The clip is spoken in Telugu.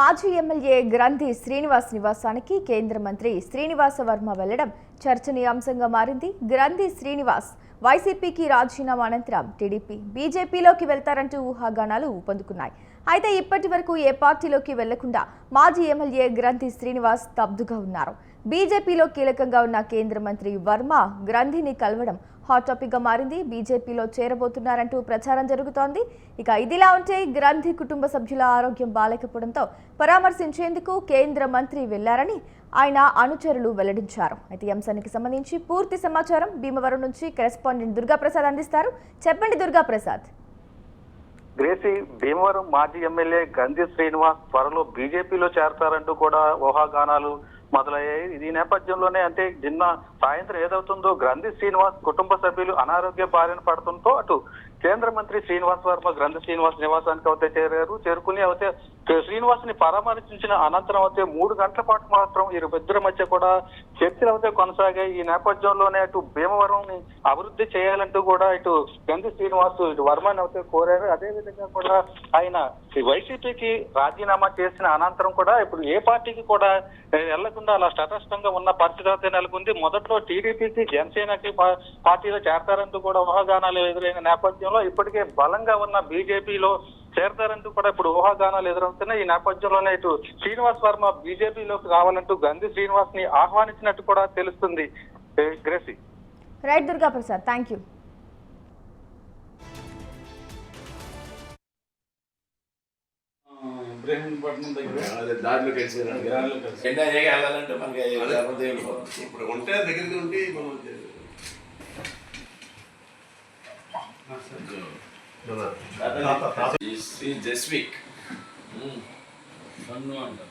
మాజీ ఎమ్మెల్యే గ్రంథి శ్రీనివాస్ నివాసానికి కేంద్ర మంత్రి శ్రీనివాస వర్మ వెళ్లడం చర్చనీయాంశంగా మారింది. గ్రంథి శ్రీనివాస్ వైసీపీకి రాజీనామా అనంతరం టీడీపీ బీజేపీలోకి వెళ్తారంటూ ఊహాగానాలు ఊపందుకున్నాయి. అయితే ఇప్పటి వరకు ఏ పార్టీలోకి వెళ్లకుండా మాజీ ఎమ్మెల్యే గ్రంథి శ్రీనివాస్ స్తబ్దుగా ఉన్నారు. బీజేపీలో కీలకంగా ఉన్న కేంద్ర మంత్రి వర్మ గ్రంథిని కలవడం హాట్ టాపిక్ గా మారింది. బీజేపీలో చేరబోతున్నారంటూ ప్రచారం జరుగుతోంది. ఇక ఇదిలా ఉంటే గ్రంథి కుటుంబ సభ్యుల ఆరోగ్యం బాలేకపోవడంతో పరామర్శించేందుకు కేంద్ర మంత్రి వెళ్లారని ఆయన అనుచరులు వెల్లడించారు. అయితే ఈ అంశానికి సంబంధించి పూర్తి సమాచారం భీమవరం నుంచి కరెస్పాండెంట్ దుర్గాప్రసాద్ అందిస్తారు. చెప్పండి దుర్గాప్రసాద్. గ్రేసి, భీమవరం మాజీ ఎమ్మెల్యే గ్రంథి శ్రీనివాస్ త్వరలో బీజేపీలో చేరతారంటూ కూడా ఊహాగానాలు మొదలయ్యాయి. ఈ నేపథ్యంలోనే అంటే నిన్న సాయంత్రం ఏదవుతుందో గ్రంథి శ్రీనివాస్ కుటుంబ సభ్యులు అనారోగ్య బారిన పడటంతో అటు కేంద్ర మంత్రి శ్రీనివాస్ వర్మ గ్రంథి శ్రీనివాస్ నివాసానికి అయితే చేరుకుని అయితే శ్రీనివాస్ ని పరామర్శించిన అనంతరం అయితే 3 గంటల పాటు మాత్రం ఇద్దరి మధ్య కూడా చర్చలు అయితే కొనసాగాయి. ఈ నేపథ్యంలోనే అటు భీమవరం ని అభివృద్ధి చేయాలంటూ కూడా ఇటు గ్రంథి శ్రీనివాస్ ఇటు వర్మని అయితే కోరారు. అదే విధంగా కూడా ఆయన వైసీపీకి రాజీనామా చేసిన అనంతరం కూడా ఇప్పుడు ఏ పార్టీకి కూడా వెళ్లకుండా అలా తటస్థంగా ఉన్న పరిస్థితి అయితే నెలకొంది. మొదట్లో టీడీపీకి జనసేనకి పార్టీలో చేరతారంటూ కూడా ఊహాగానాలు ఎదురైన నేపథ్యంలో ఇప్పటికే బలంగా ఉన్న బీజేపీలో చేరతారంటూ కూడా ఇప్పుడు ఊహాగానాలు ఎదురవుతున్నాయి. ఈ నేపథ్యంలోనే ఇటు శ్రీనివాస్ వర్మ బీజేపీలోకి రావాలంటూ గ్రంథి శ్రీనివాస్ ని ఆహ్వానించినట్టు కూడా తెలుస్తుంది. Gracy. Right Durgaprasad, thank you. దారిలో వెళ్ళాలంటే మనకి ఇప్పుడు ఉంటే దగ్గరికి ఉండి మనం జస్విక్ అంట